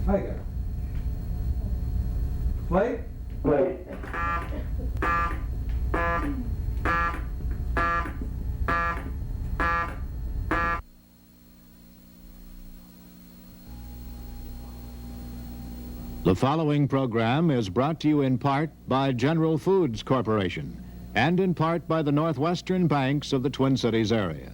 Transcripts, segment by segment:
Tiger. Play? Play. The following program is brought to you in part by General Foods Corporation and in part by the northwestern banks of the Twin Cities area.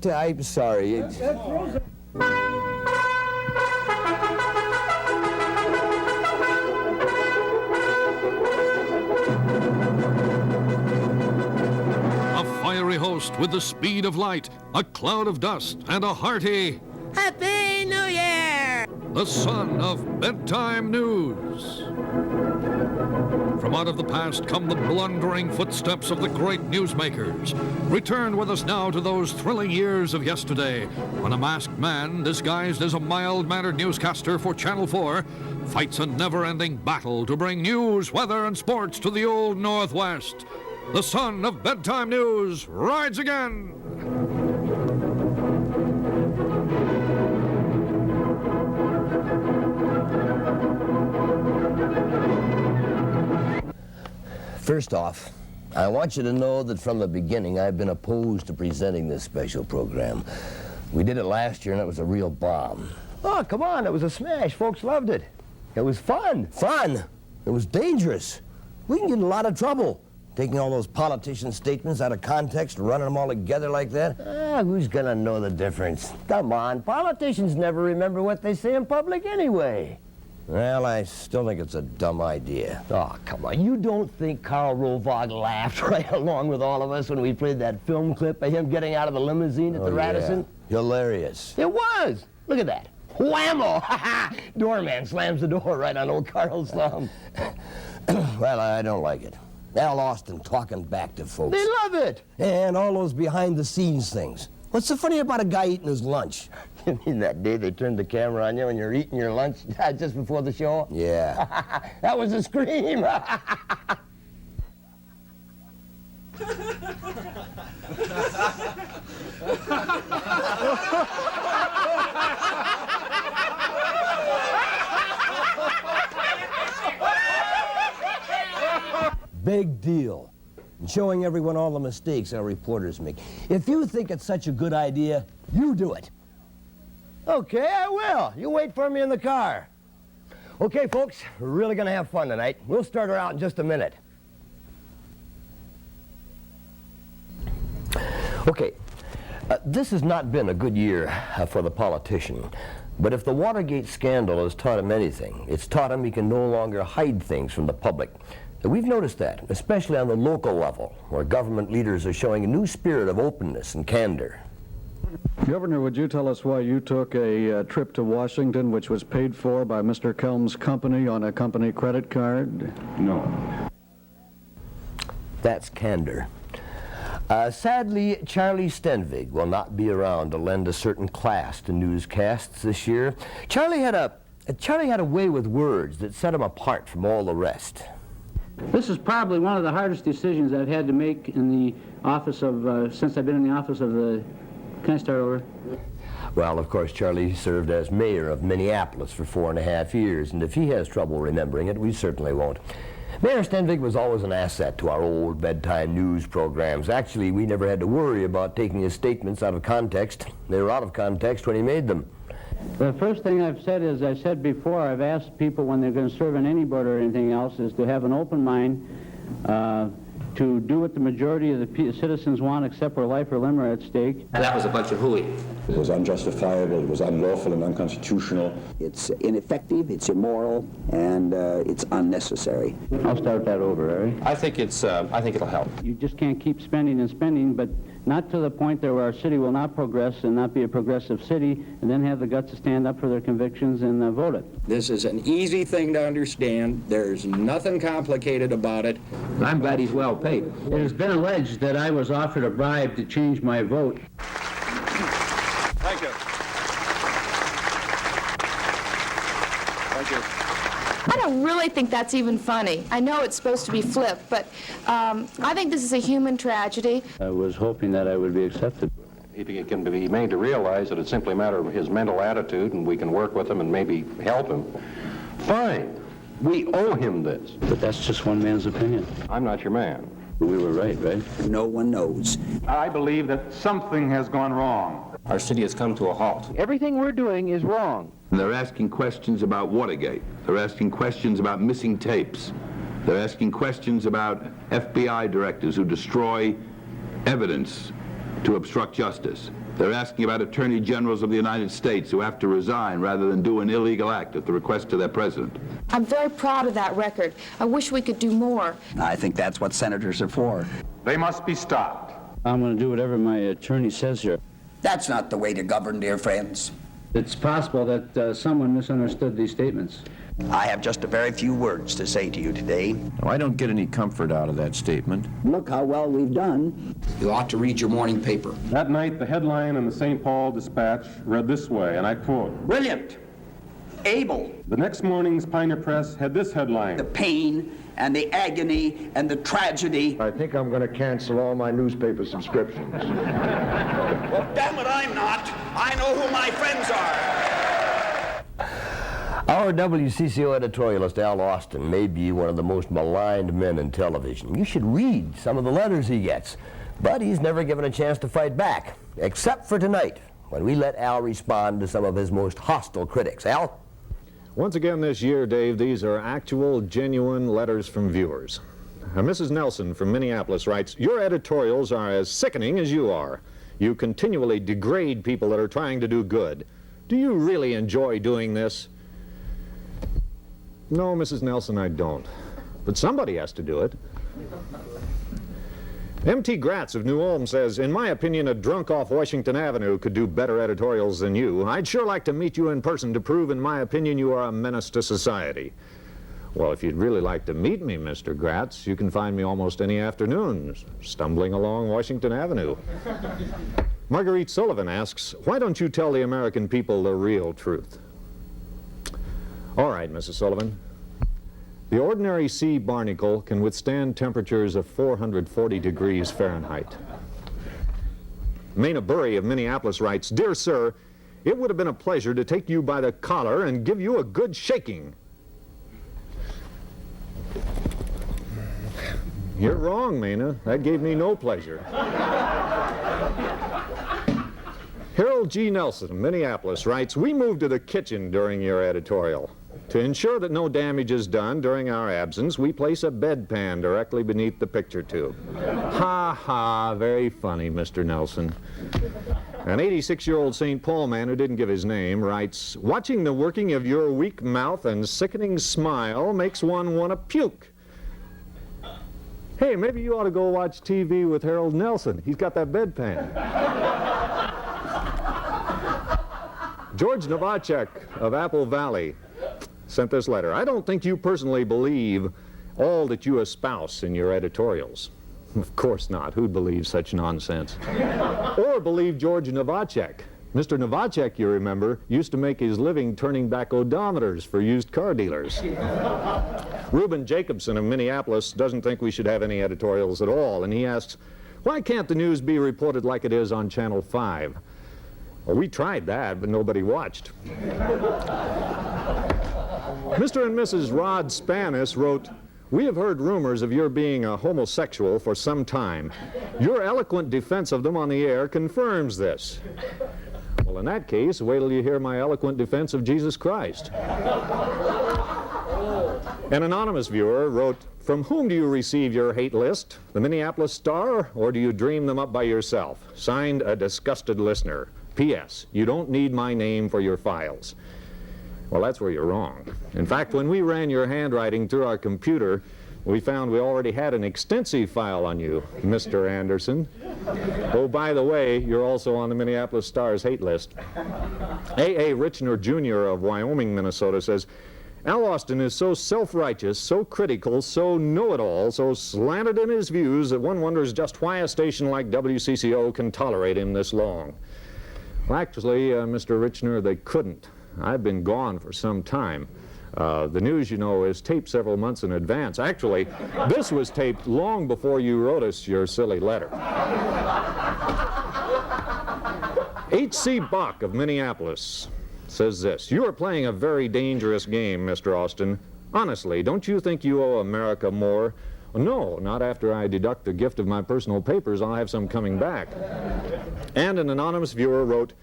I'm sorry. A fiery host with the speed of light, a cloud of dust, and a hearty Happy New Year! the son of bedtime news. From out of the past come the blundering footsteps of the great newsmakers. Return with us now to those thrilling years of yesterday, when a masked man, disguised as a mild-mannered newscaster for Channel 4, fights a never-ending battle to bring news, weather, and sports to the old Northwest. The son of bedtime news rides again. First off, I want you to know that from the beginning I've been opposed to presenting this special program. We did it last year and it was a real bomb. Oh, come on, it was a smash. Folks loved it. It was fun. Fun? It was dangerous. We can get in a lot of trouble. Taking all those politicians' statements out of context and running them all together like that. Who's gonna know the difference? Come on, politicians never remember what they say in public anyway. Well, I still think it's a dumb idea. Oh, come on. You don't think Karl Rovag laughed right along with all of us when we played that film clip of him getting out of the limousine at the Radisson? Yeah. Hilarious. It was. Look at that. Whammo! Doorman slams the door right on old Karl's thumb. Well, I don't like it. Al Austin talking back to folks. They love it. And all those behind-the-scenes things. What's so funny about a guy eating his lunch? You mean that day they turned the camera on you when you're eating your lunch just before the show? Yeah. That was a scream. Big deal. And showing everyone all the mistakes our reporters make. If you think it's such a good idea, you do it. Okay, I will. You wait for me in the car. Okay, folks, we're really going to have fun tonight. We'll start her out in just a minute. Okay, this has not been a good year for the politician. But if the Watergate scandal has taught him anything, it's taught him he can no longer hide things from the public. We've noticed that, especially on the local level, where government leaders are showing a new spirit of openness and candor. Governor, would you tell us why you took a trip to Washington, which was paid for by Mr. Kelm's company on a company credit card? No. That's candor. Sadly, Charlie Stenvig will not be around to lend a certain class to newscasts this year. Charlie had a way with words that set him apart from all the rest. This is probably one of the hardest decisions I've had to make in the office of, since I've been in the office of the, can I start over? Well, of course, Charlie served as mayor of Minneapolis for 4.5 years, and if he has trouble remembering it, we certainly won't. Mayor Stenvig was always an asset to our old bedtime news programs. Actually, we never had to worry about taking his statements out of context. They were out of context when he made them. The first thing I've said is, I said before, I've asked people when they're going to serve on any board or anything else is to have an open mind, to do what the majority of the citizens want, except where life or limb are at stake. And that was a bunch of hooey. It was unjustifiable, it was unlawful and unconstitutional. It's ineffective, it's immoral, and it's unnecessary. I'll start that over, all right? I think it'll help. You just can't keep spending and spending, but not to the point there where our city will not progress and not be a progressive city, and then have the guts to stand up for their convictions and vote it. This is an easy thing to understand. There's nothing complicated about it. I'm glad he's well paid. It has been alleged that I was offered a bribe to change my vote. Thank you. Thank you. I don't really think that's even funny. I know it's supposed to be flip, but I think this is a human tragedy. I was hoping that I would be accepted. If he can be made to realize that it's simply a matter of his mental attitude and we can work with him and maybe help him, fine. We owe him this. But that's just one man's opinion. I'm not your man. We were right? No one knows. I believe that something has gone wrong. Our city has come to a halt. Everything we're doing is wrong. They're asking questions about Watergate. They're asking questions about missing tapes. They're asking questions about FBI directors who destroy evidence to obstruct justice. They're asking about attorney generals of the United States who have to resign rather than do an illegal act at the request of their president. I'm very proud of that record. I wish we could do more. I think that's what senators are for. They must be stopped. I'm going to do whatever my attorney says here. That's not the way to govern, dear friends. It's possible that someone misunderstood these statements. I have just a very few words to say to you today. Now, I don't get any comfort out of that statement. Look how well we've done. You ought to read your morning paper. That night, the headline in the St. Paul Dispatch read this way, and I quote, Brilliant. Able. "The next morning's Pioneer Press had this headline, The pain and the agony and the tragedy. I think I'm going to cancel all my newspaper subscriptions. Well, damn it, I'm not. I know who my friends are. Our WCCO editorialist, Al Austin, may be one of the most maligned men in television. You should read some of the letters he gets. But he's never given a chance to fight back, except for tonight, when we let Al respond to some of his most hostile critics. Al? Once again this year, Dave, these are actual, genuine letters from viewers. Mrs. Nelson from Minneapolis writes, "Your editorials are as sickening as you are. You continually degrade people that are trying to do good. Do you really enjoy doing this?" No, Mrs. Nelson, I don't. But somebody has to do it. M.T. Gratz of New Ulm says, "In my opinion, a drunk off Washington Avenue could do better editorials than you. I'd sure like to meet you in person to prove, in my opinion, you are a menace to society." Well, if you'd really like to meet me, Mr. Gratz, you can find me almost any afternoon, stumbling along Washington Avenue. Marguerite Sullivan asks, "Why don't you tell the American people the real truth?" All right, Mrs. Sullivan. The ordinary sea barnacle can withstand temperatures of 440 degrees Fahrenheit. Maina Burry of Minneapolis writes, "Dear sir, it would have been a pleasure to take you by the collar and give you a good shaking." You're wrong, Maina. That gave me no pleasure. Harold G. Nelson of Minneapolis writes, "We moved to the kitchen during your editorial. To ensure that no damage is done during our absence, we place a bedpan directly beneath the picture tube." Ha ha, very funny, Mr. Nelson. An 86-year-old St. Paul man who didn't give his name writes, "Watching the working of your weak mouth and sickening smile makes one want to puke." Hey, maybe you ought to go watch TV with Harold Nelson. He's got that bedpan. George Novacek of Apple Valley sent this letter. "I don't think you personally believe all that you espouse in your editorials." Of course not. Who'd believe such nonsense? Or believe George Novacek. Mr. Novacek, you remember, used to make his living turning back odometers for used car dealers. Reuben Jacobson of Minneapolis doesn't think we should have any editorials at all, and he asks, "Why can't the news be reported like it is on Channel 5? Well, we tried that, but nobody watched. Mr. and Mrs. Rod Spanis wrote, "We have heard rumors of your being a homosexual for some time. Your eloquent defense of them on the air confirms this." Well, in that case, wait till you hear my eloquent defense of Jesus Christ. An anonymous viewer wrote, "From whom do you receive your hate list? The Minneapolis Star, or do you dream them up by yourself? Signed, a disgusted listener. P.S. You don't need my name for your files." Well, that's where you're wrong. In fact, when we ran your handwriting through our computer, We found we already had an extensive file on you, Mr. Anderson. Oh, by the way, you're also on the Minneapolis Star's hate list. A.A. Richner Jr. of Wyoming, Minnesota says, Al Austin is so self-righteous, so critical, so know-it-all, so slanted in his views that one wonders just why a station like WCCO can tolerate him this long. Well, actually, Mr. Richner, they couldn't. I've been gone for some time. The news, you know, is taped several months in advance. Actually, this was taped long before you wrote us your silly letter. H.C. Bach of Minneapolis says this, you are playing a very dangerous game, Mr. Austin. Honestly, don't you think you owe America more? No, not after I deduct the gift of my personal papers. I'll have some coming back. And an anonymous viewer wrote,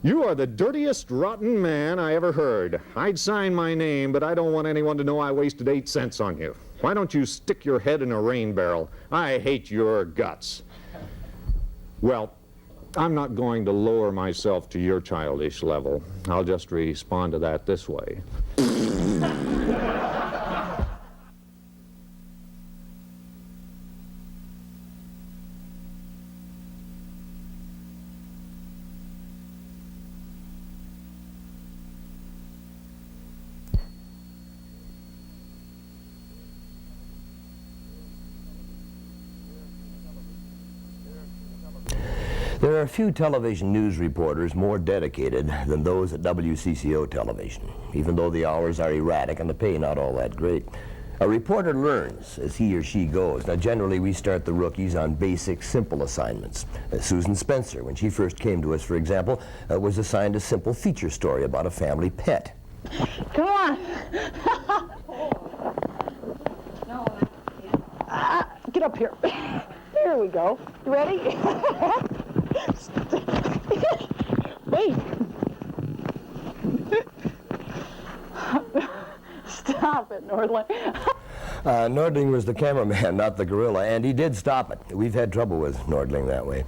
you are the dirtiest, rotten man I ever heard. I'd sign my name, but I don't want anyone to know I wasted 8 cents on you. Why don't you stick your head in a rain barrel? I hate your guts. Well, I'm not going to lower myself to your childish level. I'll just respond to that this way. There are few television news reporters more dedicated than those at WCCO television, even though the hours are erratic and the pay not all that great. A reporter learns as he or she goes. Now, generally, we start the rookies on basic, simple assignments. Susan Spencer, when she first came to us, for example, was assigned a simple feature story about a family pet. Come on. Get up here. There we go. You ready? Wait. Stop it, Nordling. Nordling was the cameraman, not the gorilla, and he did stop it. We've had trouble with Nordling that way.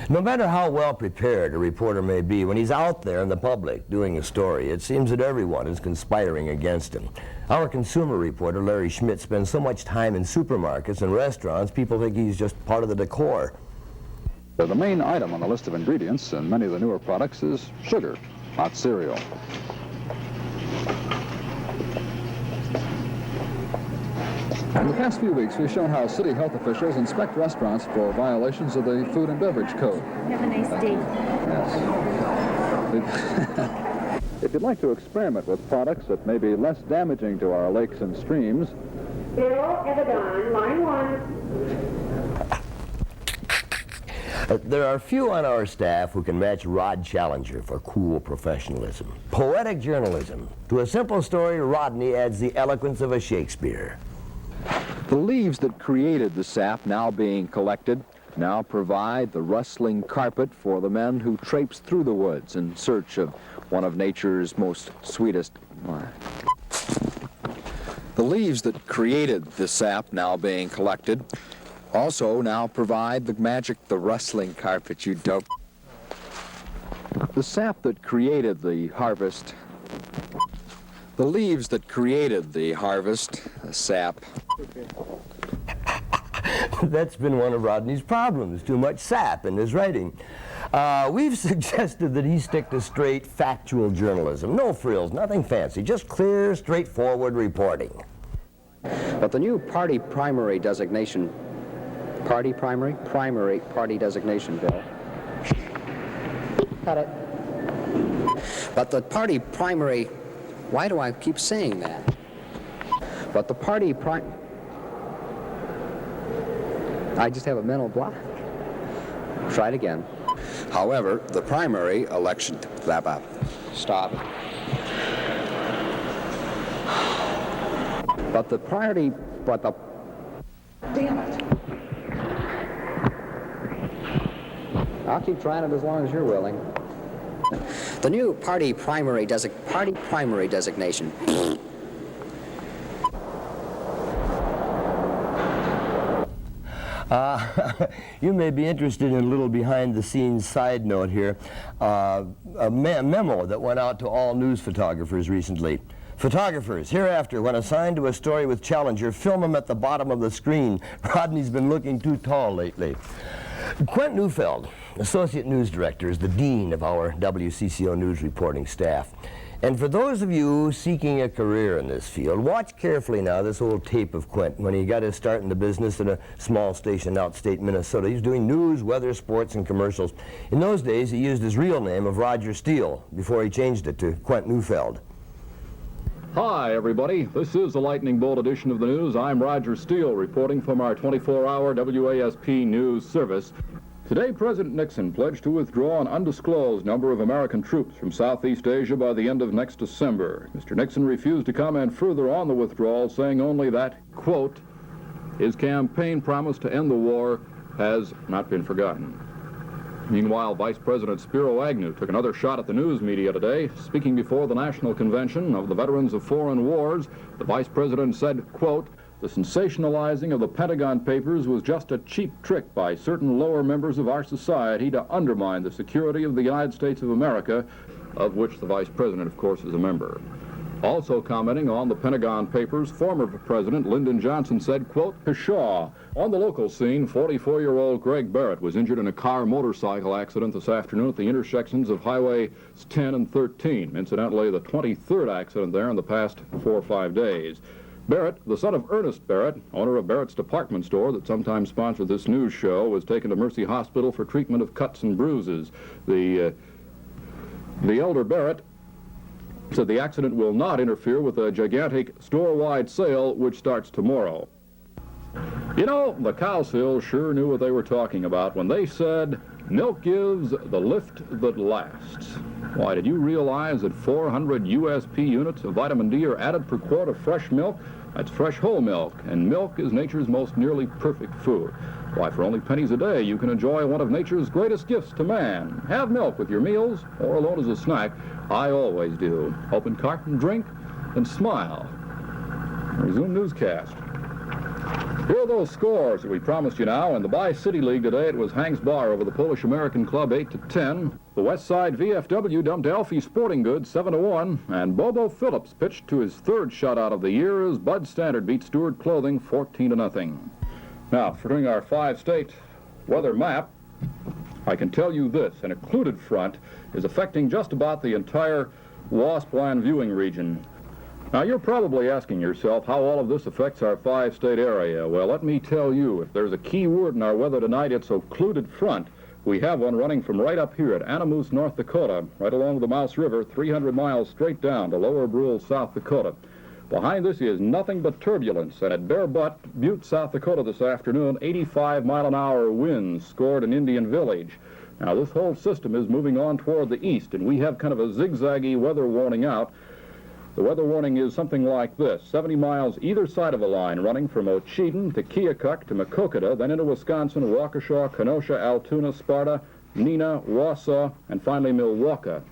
No matter how well prepared a reporter may be, when he's out there in the public doing a story, it seems that everyone is conspiring against him. Our consumer reporter, Larry Schmidt, spends so much time in supermarkets and restaurants, people think he's just part of the decor. The main item on the list of ingredients in many of the newer products is sugar, not cereal. In the past few weeks, we've shown how city health officials inspect restaurants for violations of the Food and Beverage Code. Have a nice day. Yes. If you'd like to experiment with products that may be less damaging to our lakes and streams, Bill Evedon, line 1. There are few on our staff who can match Rod Challenger for cool professionalism. Poetic journalism. To a simple story, Rodney adds the eloquence of a Shakespeare. The leaves that created the sap now being collected now provide the rustling carpet for the men who traipse through the woods in search of one of nature's most sweetest. The leaves that created the sap now being collected also now provide the magic, the rustling carpet, you dope. The sap that created the harvest, the leaves that created the harvest, the sap. That's been one of Rodney's problems, too much sap in his writing. We've suggested that he stick to straight, factual journalism. No frills, nothing fancy, just clear, straightforward reporting. But the new party primary designation, primary party designation bill. Cut it. But the party primary, why do I keep saying that? But the party I just have a mental block. Try it again. However, the primary election, Stop. But the priority, damn it. I'll keep trying it as long as you're willing. The new party primary designation. You may be interested in a little behind-the-scenes side note here. A memo that went out to all news photographers recently. Photographers, hereafter, when assigned to a story with Challenger, film him at the bottom of the screen. Rodney's been looking too tall lately. Quint Neufeld, Associate News Director, is the dean of our WCCO News reporting staff. And for those of you seeking a career in this field, watch carefully now this old tape of Quint when he got his start in the business at a small station outstate Minnesota. He was doing news, weather, sports, and commercials. In those days, he used his real name of Roger Steele before he changed it to Quint Neufeld. Hi, everybody. This is the Lightning Bolt edition of the news. I'm Roger Steele, reporting from our 24-hour WASP News service. Today, President Nixon pledged to withdraw an undisclosed number of American troops from Southeast Asia by the end of next December. Mr. Nixon refused to comment further on the withdrawal, saying only that, quote, his campaign promise to end the war has not been forgotten. Meanwhile, Vice President Spiro Agnew took another shot at the news media today. Speaking before the National Convention of the Veterans of Foreign Wars, the Vice President said, quote, the sensationalizing of the Pentagon Papers was just a cheap trick by certain lower members of our society to undermine the security of the United States of America, of which the Vice President, of course, is a member. Also commenting on the Pentagon Papers, former President Lyndon Johnson said, quote, pshaw. On the local scene, 44-year-old Greg Barrett was injured in a car-motorcycle accident this afternoon at the intersections of Highways 10 and 13. Incidentally, the 23rd accident there in the past 4 or 5 days. Barrett, the son of Ernest Barrett, owner of Barrett's department store that sometimes sponsored this news show, was taken to Mercy Hospital for treatment of cuts and bruises. The elder Barrett said the accident will not interfere with a gigantic store-wide sale which starts tomorrow. You know, the Cowsills sure knew what they were talking about when they said, milk gives the lift that lasts. Why, did you realize that 400 USP units of vitamin D are added per quart of fresh milk? That's fresh whole milk, and milk is nature's most nearly perfect food. Why, for only pennies a day, you can enjoy one of nature's greatest gifts to man. Have milk with your meals or alone as a snack. I always do. Open carton, drink, and smile. Resume newscast. Here are those scores that we promised you now. In the Bi-City League today, it was Hank's Bar over the Polish-American Club 8-10. The West Side VFW dumped Elfie Sporting Goods 7-1. And Bobo Phillips pitched to his third shutout of the year as Bud Standard beat Stewart Clothing 14-0. Now, for doing our 5-state weather map, I can tell you this. An occluded front is affecting just about the entire Waspland viewing region. Now, you're probably asking yourself how all of this affects our 5-state area. Well, let me tell you, if there's a key word in our weather tonight, it's occluded front. We have one running from right up here at Anamoose, North Dakota, right along the Mouse River, 300 miles straight down to Lower Brule, South Dakota. Behind this is nothing but turbulence, and at Bear Butte, South Dakota this afternoon, 85-mile-an-hour winds scored in Indian Village. Now, this whole system is moving on toward the east, and we have kind of a zigzaggy weather warning out. The weather warning is something like this: 70 miles either side of a line running from Ocheyedan to Keokuk to Maquoketa, then into Wisconsin, Waukesha, Kenosha, Altoona, Sparta, Neenah, Wausau, and finally Milwaukee.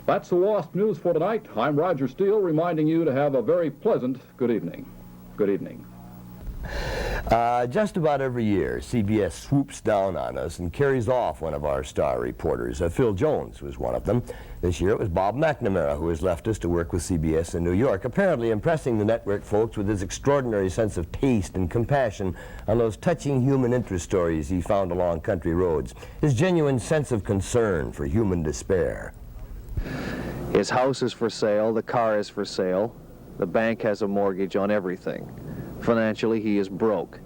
That's the WASP News for tonight. I'm Roger Steele, reminding you to have a very pleasant good evening. Good evening. Just about every year, CBS swoops down on us and carries off one of our star reporters. Phil Jones was one of them. This year it was Bob McNamara who has left us to work with CBS in New York, apparently impressing the network folks with his extraordinary sense of taste and compassion on those touching human interest stories he found along country roads, his genuine sense of concern for human despair. His house is for sale, the car is for sale, the bank has a mortgage on everything. Financially, he is broke.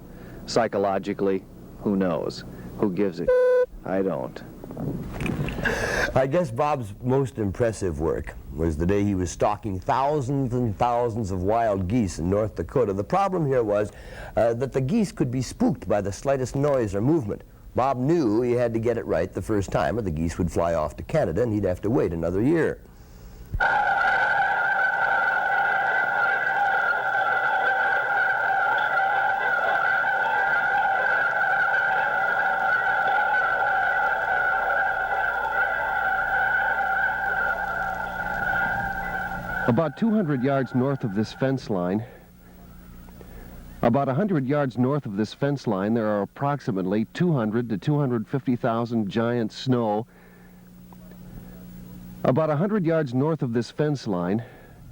Psychologically, who knows? Who gives a I don't. I guess Bob's most impressive work was the day he was stalking thousands and thousands of wild geese in North Dakota. The problem here was that the geese could be spooked by the slightest noise or movement. Bob knew he had to get it right the first time, or the geese would fly off to Canada and he'd have to wait another year. About 200 yards north of this fence line, about 100 yards north of this fence line, there are approximately 200 to 250,000 giant snow. About 100 yards north of this fence line,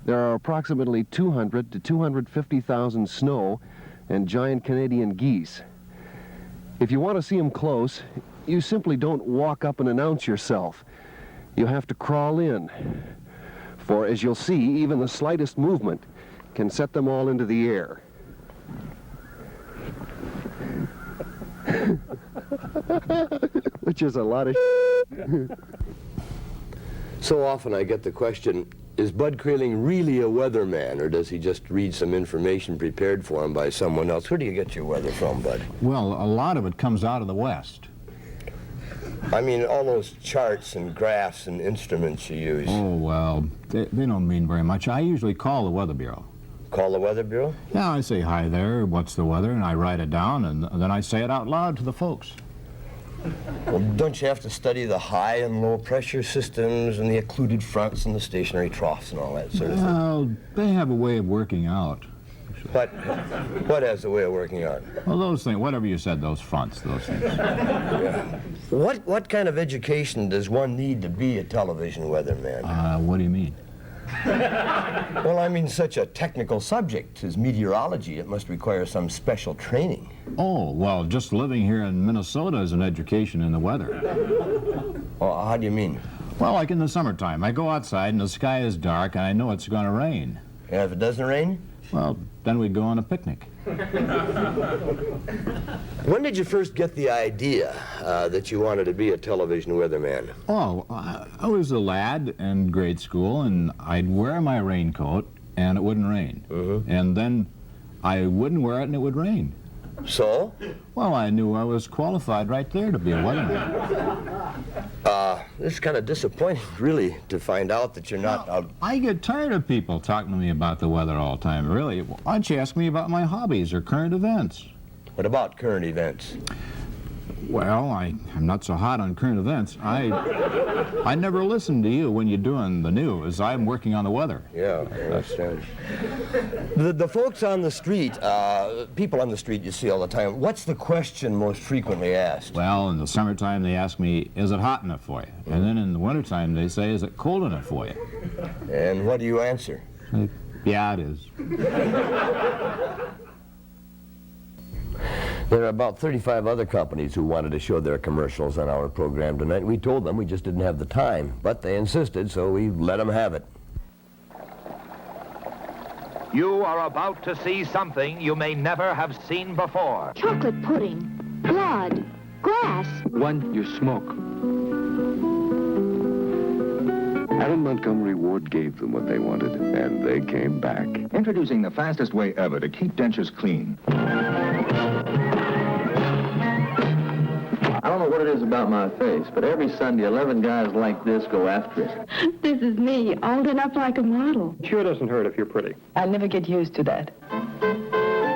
there are approximately 200 to 250,000 snow and giant Canadian geese. If you want to see them close, you simply don't walk up and announce yourself. You have to crawl in. For as you'll see, even the slightest movement can set them all into the air. Which is a lot of So often I get the question, is Bud Kraehling really a weatherman, or does he just read some information prepared for him by someone else? Where do you get your weather from, Bud? Well, a lot of it comes out of the West. I mean, all those charts and graphs and instruments you use. Oh, well, they don't mean very much. I usually call the Weather Bureau. Call the Weather Bureau? Yeah, I say, hi there, what's the weather? And I write it down, and then I say it out loud to the folks. Well, don't you have to study the high and low pressure systems and the occluded fronts and the stationary troughs and all that sort of thing? Well, they have a way of working out. What has a way of working out? Well, those things, whatever you said, those fronts, those things. Yeah. What kind of education does one need to be a television weatherman? What do you mean? Well, I mean, such a technical subject as meteorology, it must require some special training. Oh, well, just living here in Minnesota is an education in the weather. Oh, how do you mean? Well, like in the summertime, I go outside and the sky is dark and I know it's going to rain. Yeah, if it doesn't rain? Well, then we go on a picnic. When did you first get the idea that you wanted to be a television weatherman? Oh, I was a lad in grade school, and I'd wear my raincoat, and it wouldn't rain. And then I wouldn't wear it, and it would rain. So? Well, I knew I was qualified right there to be a weatherman. This is kind of disappointing, really, to find out that you're not out. I get tired of people talking to me about the weather all the time, really. Why don't you ask me about my hobbies or current events? What about current events? Well, I'm not so hot on current events. I never listen to you when you're doing the news. I'm working on the weather. Yeah, I understand. The folks on the street, people on the street you see all the time, what's the question most frequently asked? Well, in the summertime they ask me, is it hot enough for you? And then in the wintertime they say, is it cold enough for you? And what do you answer? Yeah, it is. There are about 35 other companies who wanted to show their commercials on our program tonight. We told them we just didn't have the time, but they insisted, so we let them have it. You are about to see something you may never have seen before. Chocolate pudding, blood, grass. One you smoke. Allen Montgomery Ward gave them what they wanted, and they came back. Introducing the fastest way ever to keep dentures clean. I don't know what it is about my face, but every Sunday, 11 guys like this go after it. This is me, holding up like a model. Sure doesn't hurt if you're pretty. I'll never get used to that.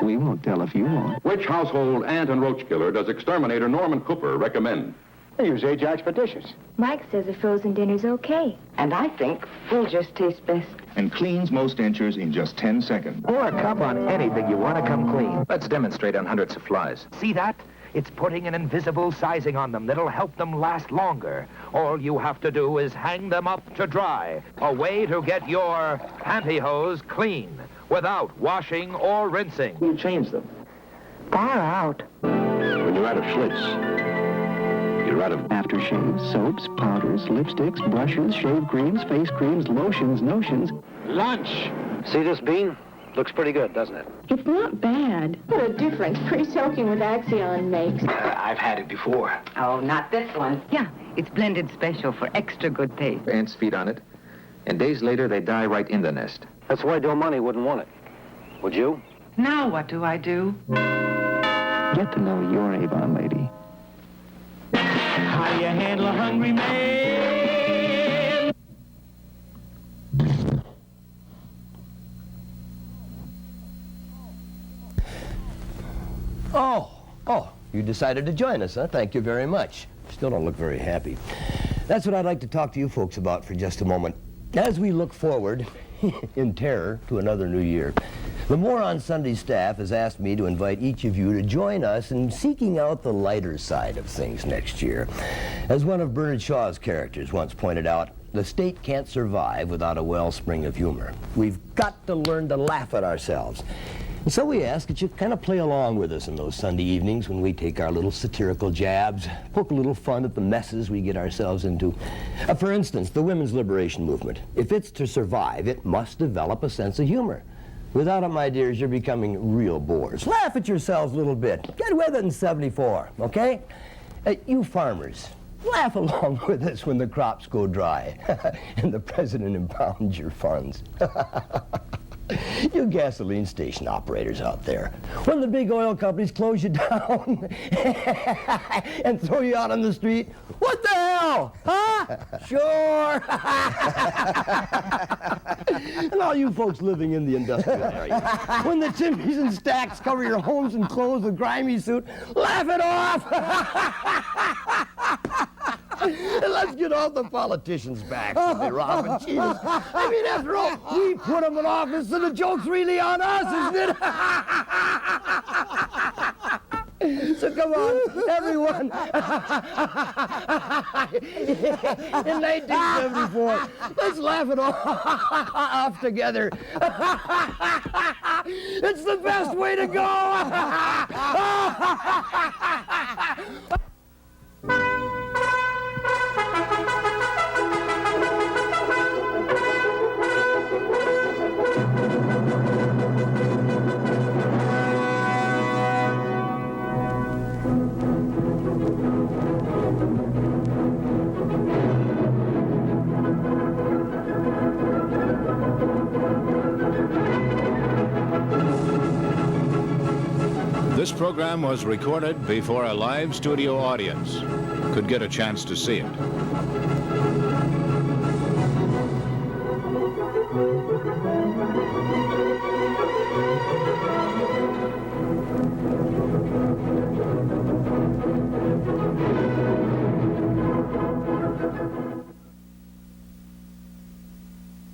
We won't tell if you won't. Which household ant and roach killer does exterminator Norman Cooper recommend? I use Ajax for dishes. Mike says a frozen dinner's okay. And I think Folgers tastes best. And cleans most dentures in just 10 seconds. Pour a cup on anything you want to come clean. Let's demonstrate on hundreds of flies. See that? It's putting an invisible sizing on them that'll help them last longer. All you have to do is hang them up to dry. A way to get your pantyhose clean without washing or rinsing. You change them. Far out. When you're out of Schlitz, you're out of Aftershaves, soaps, powders, lipsticks, brushes, shave creams, face creams, lotions, notions. Lunch! See this bean? Looks pretty good, doesn't it? It's not bad. What a difference pre-soaking with Axion makes. I've had it before. Oh, not this one. Yeah, it's blended special for extra good taste. Ants feed on it, and days later they die right in the nest. That's why Del Monte wouldn't want it. Would you? Now what do I do? Get to know your Avon lady. How you handle a hungry man? Oh, you decided to join us, huh? Thank you very much. Still don't look very happy. That's what I'd like to talk to you folks about for just a moment. As we look forward, in terror, to another new year, the More on Sunday staff has asked me to invite each of you to join us in seeking out the lighter side of things next year. As one of Bernard Shaw's characters once pointed out, the state can't survive without a wellspring of humor. We've got to learn to laugh at ourselves. And so we ask that you kind of play along with us in those Sunday evenings when we take our little satirical jabs, poke a little fun at the messes we get ourselves into. For instance, the women's liberation movement. If it's to survive, it must develop a sense of humor. Without it, my dears, you're becoming real bores. Laugh at yourselves a little bit. Get with it in 74, okay? You farmers, laugh along with us when the crops go dry and the president impounds your funds. You gasoline station operators out there, when the big oil companies close you down and throw you out on the street, what the hell? Huh? Sure. And all you folks living in the industrial area, when the chimneys and stacks cover your homes and clothes with grimy soot, laugh it off. And let's get all the politicians back from the Robin Jesus. I mean, after all, we put them in office, so the joke's really on us, isn't it? So come on, everyone. In 1974, let's laugh it off together. It's the best way to go. This program was recorded before a live studio audience could get a chance to see it.